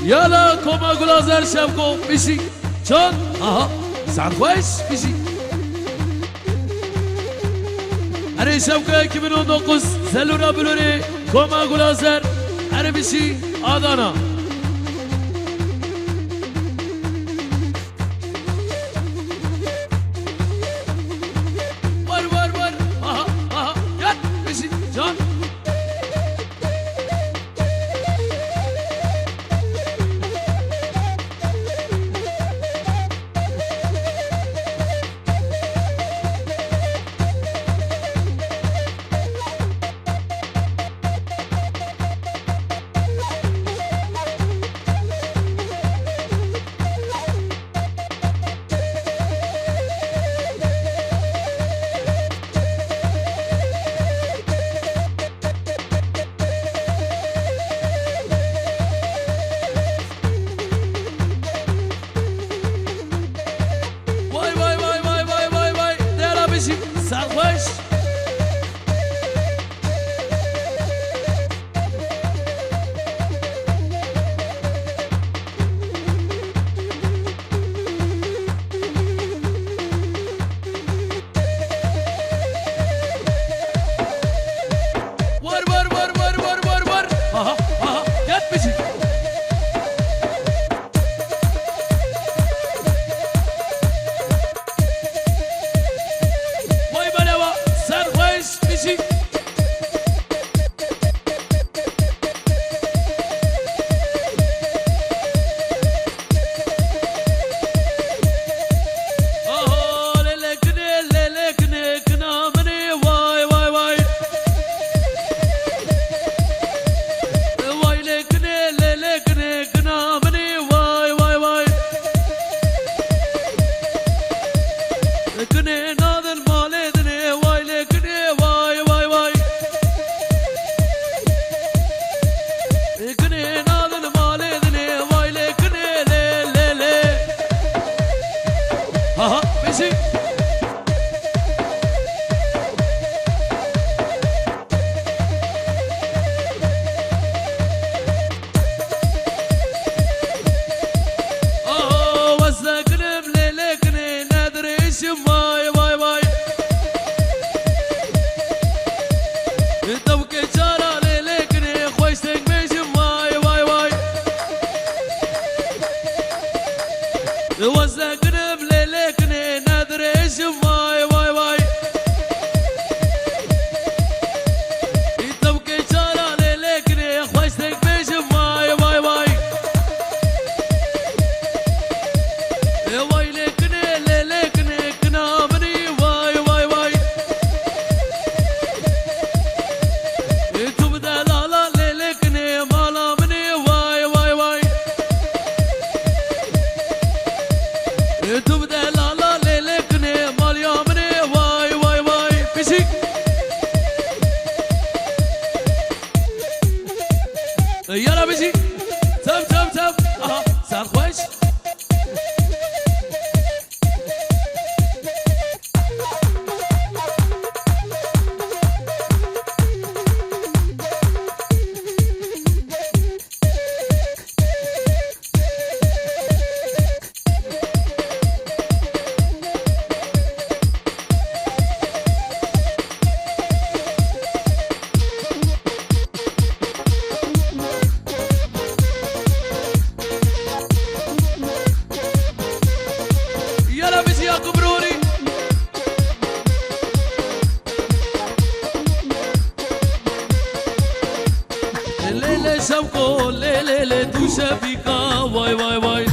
يلا كوما غلازر شبكو بشي شون اها ساعت كويس بشي اري شبكه 2019 زلونا بلوري كوما غلازر اري بشي آدانا يلا بيجي تم تم تم اها صار خوش सबको ले ले ले तू सभी का वाई वाई वाई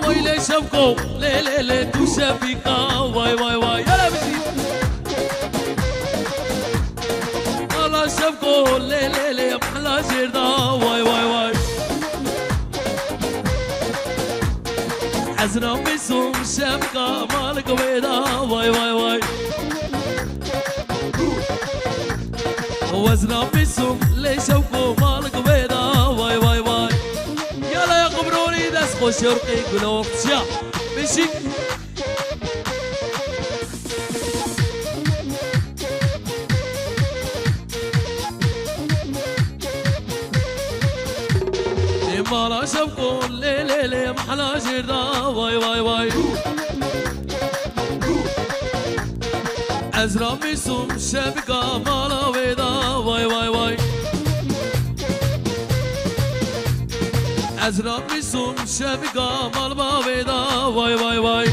वाई ले सबको ले ले ले तू सभी का वाई वाई वाई यार बिजी अल्लाह सबको ले ले ले अपना जिरदा Y Y Y عزنا بسوم شبكة مالك ويدا واي واي واي وزنا بسوم ليش وفو مالك بيضا واي واي واي يلا يا قبروني داس خوش يرقي قلوب شا بشي شوقو ليلي لي محلى جردا واي واي واي ازرا بيسوم شبكة مالا ويدا واي واي واي ازرا بيسوم شبكة مالا ويدا واي واي واي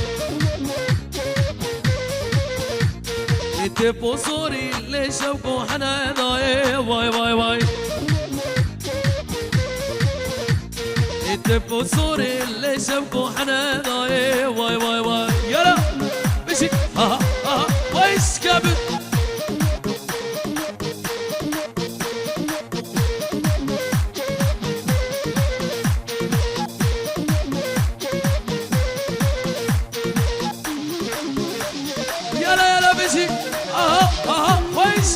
انت بوصوري اللي شوقو حنانا واي واي واي انت بوصوري اللي شوقو حنانا واي واي واي يلا مشي ها ها ويش كابت يلا يلا مشي ها ها ويش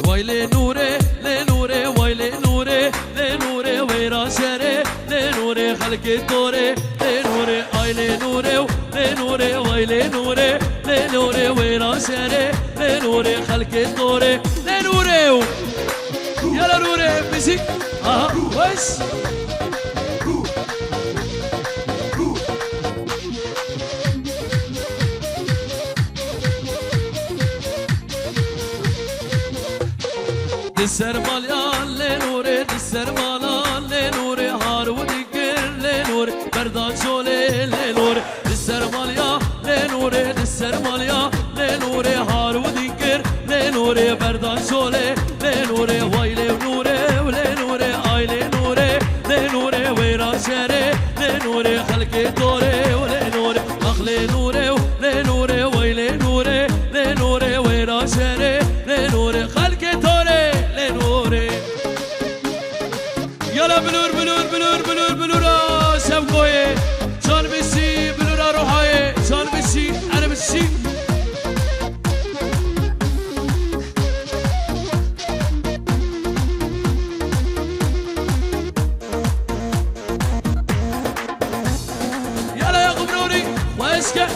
ويلي نوري لنوري ويلي نوري لنوري ويرا شري لنوري خلقي دوري لنوري اي لنوري لنوري ويلي نوري لنوري ويرا شري لنوري خلقي دوري لنوري يلا نوري مشي اه وش دسر ماليا لنوري دسر مالا لنوري هار ودقر لنوري بردان شولي لنوري دسر ماليا لنوري دسر ماليا لنوري هار ودقر لنوري بردان شولي لنوري ويلي ونوري ولنوري اي لنوري لنوري ويرا شري لنوري خلقي دوري ولنوري اخلي نوري لنوري ويلي نوري لنوري ويرا شري لنوري خلقي دوري لنوري يلا بلور بلور بلور بلور بلور شبكوي شان بشي بلور روحاي شان بشي انا بشي يلا يا قبروري واسكا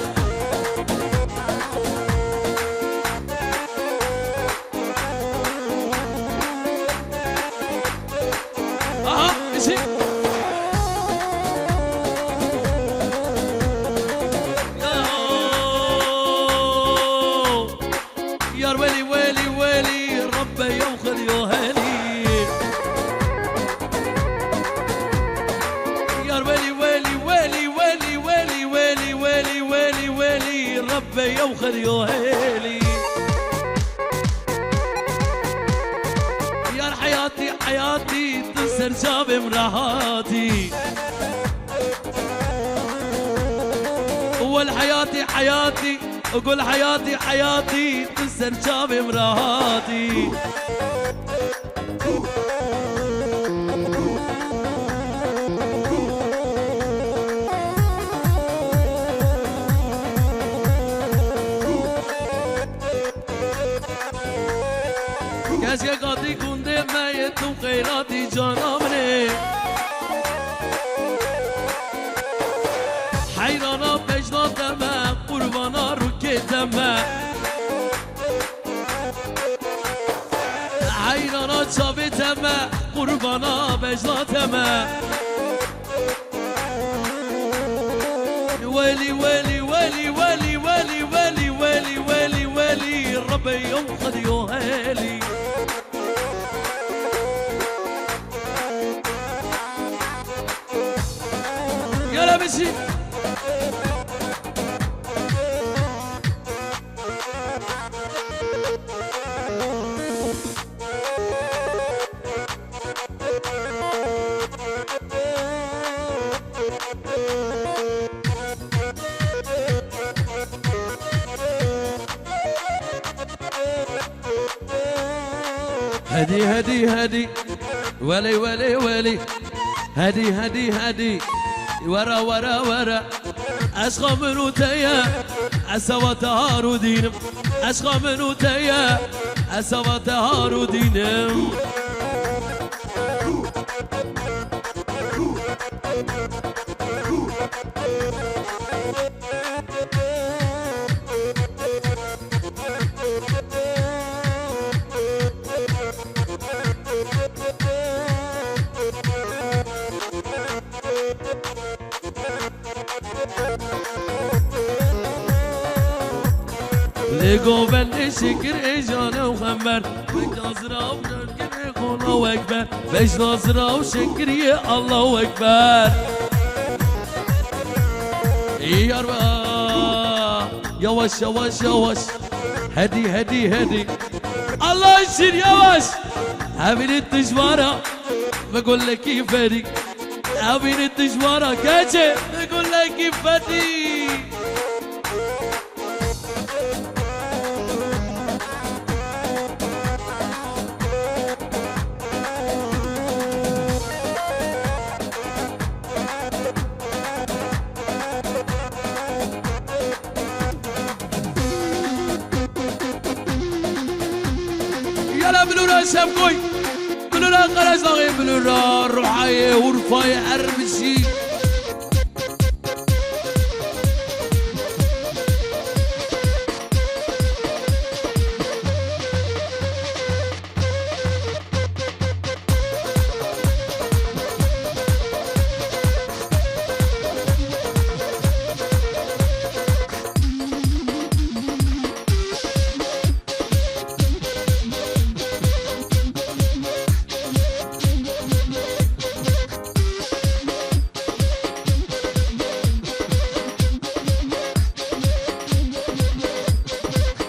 يا ويلي ويلي ويلي ربي يوخذ يوهلي يا ويلي ويلي ويلي ويلي ويلي ويلي ويلي ويلي ويلي ربي يوخذ يوهلي يا حياتي حياتي تنسر شاب امرأتي اول حياتي حياتي اقول حياتي حياتي تنسر شاب امرأتي كاش قاضي كون دي ميت وخيراتي جنامني حيرانا بجنا دمه قربانا ركتمه حيرانا شابتمه قربانا بجنا دمه ويلي ويلي ويلي ويلي ويلي ويلي ويلي ويلي ويلي ربي ينقذ يوهلي يلا مشي هدي هدي هدي ولي ولي ولي هدي هدي هدي ورا ورا ورا أشقى منو تيا أسوى تهارو دينم أشقى منو تيا أسوى تهارو دينم لگو بند شکر ایجانه و خمبر بجناز را و جنگل خونه و اکبر بجناز را و شکری الله و اکبر یار با یواش یواش یواش هدی هدی هدی الله يشير يواش هابين التجوارة بقول لك كيف هدي هابين التجوارة كاتشي بقول لك كيف هدي يلا بلولا شابكوي بلولا قرصاغي بلولا روحاي ورفاي عربشي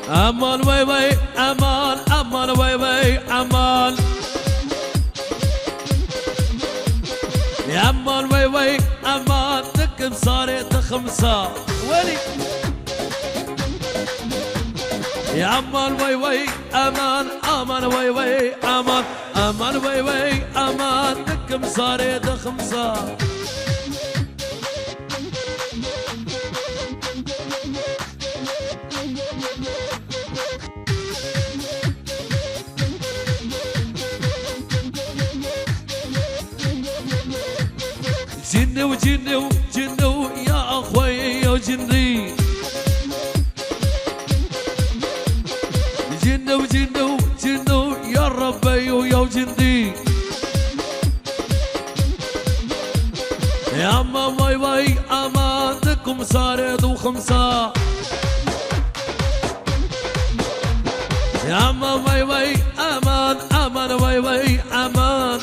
امان وي وي امان امان وي وي امان يا امان وي وي امان تكم صارت خمسة ولي يا امان وي وي امان امان وي وي امان امان وي وي امان تكم صارت خمسة جنو جنو جنو يا اخوي يا جنري جنو جنو جنو يا ربي ويا جنري يا اما واي واي امانكم صارت وخمسة يا اما واي واي امان امان واي واي امان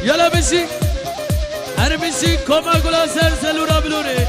يلا بشي انا بشي كوما قولا سلسلورا بلوري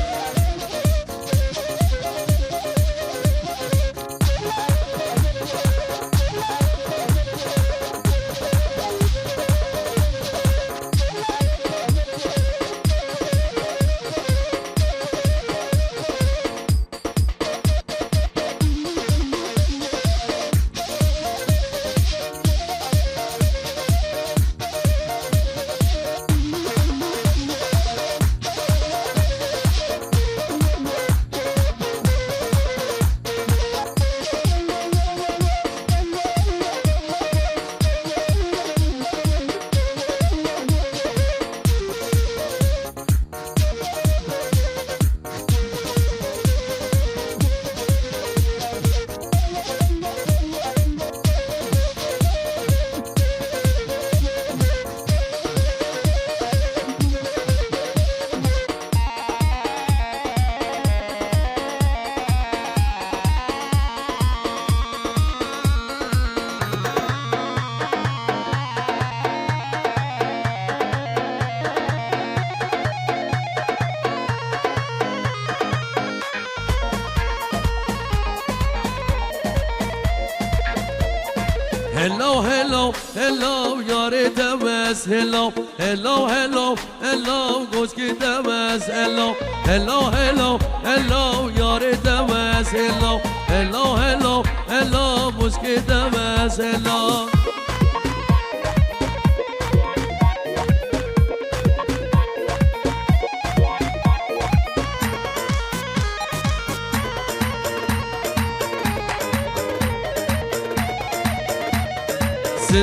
Hello, hello, hello, yare demez. Hello, hello, hello, hello, goç gidemez. Hello, hello, hello, hello, yare demez. Hello, hello, hello, hello, goç gidemez. Hello.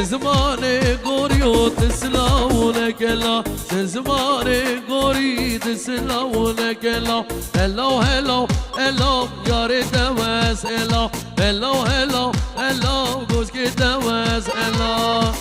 زمانه گوری گوریو تسلاونه کلا زمان گوری تسلاونه کلا هلا هلا هلا یار دوز هلا هلا هلا هلا گوز که دوز هلا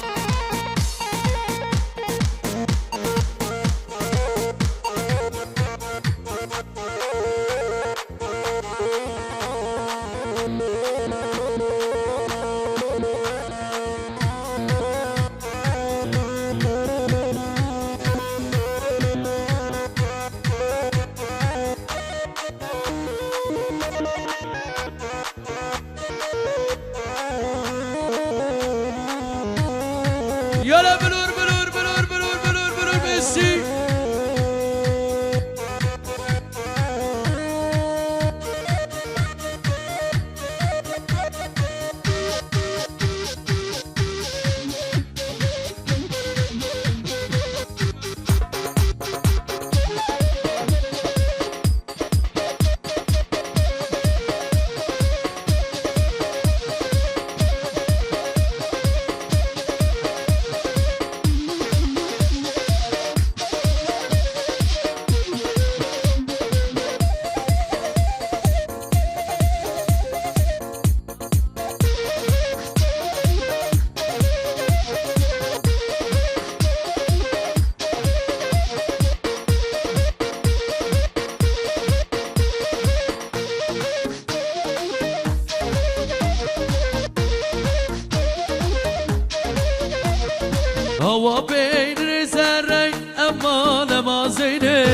يلا بلور بلور بلور بلور بلور بلور ميسي هوا بين رزاري أمان ما زيني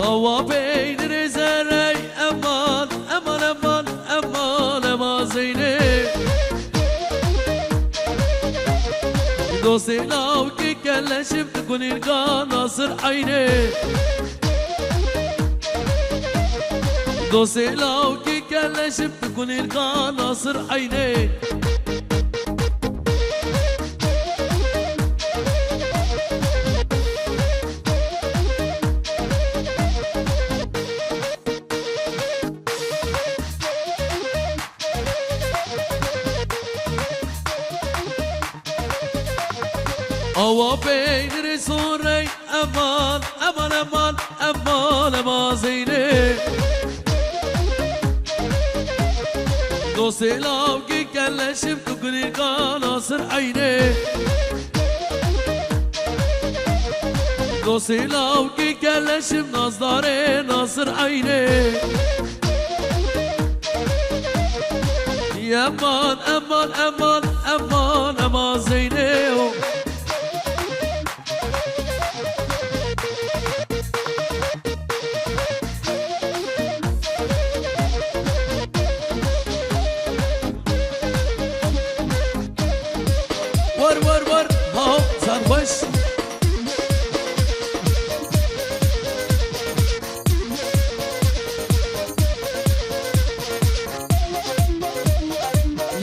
هوا بين رزاري أمان أمان أمان أمان ما زيني دوسي لو كي كلا شفت كون يلقى ناصر عيني دوسي لو كي كلا شفت كون يلقى ناصر عيني هوا بين رسولي أمان أمان أمان أمان ما زيني دوسي لو كي كلا شفت كل ناصر عيني دوسي لو كي كلا شفت ناصر ناصر عيني يا أمان أمان أمان أمان ما زيني ور ور ور هاو سروش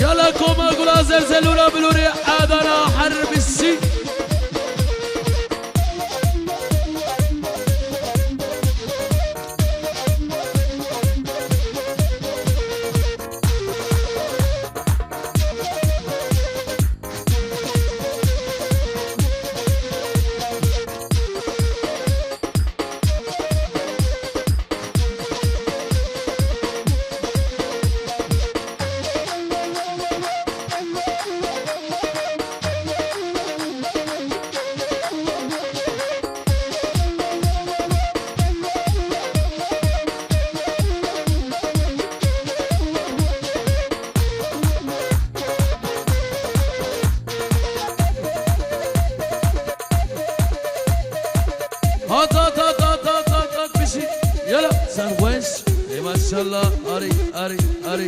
يلا كوما قولا زلزلونا بلوري عادنا حرب السي هات هات هات هات هات هات بشي يلا سروش ما شاء الله أري أري أري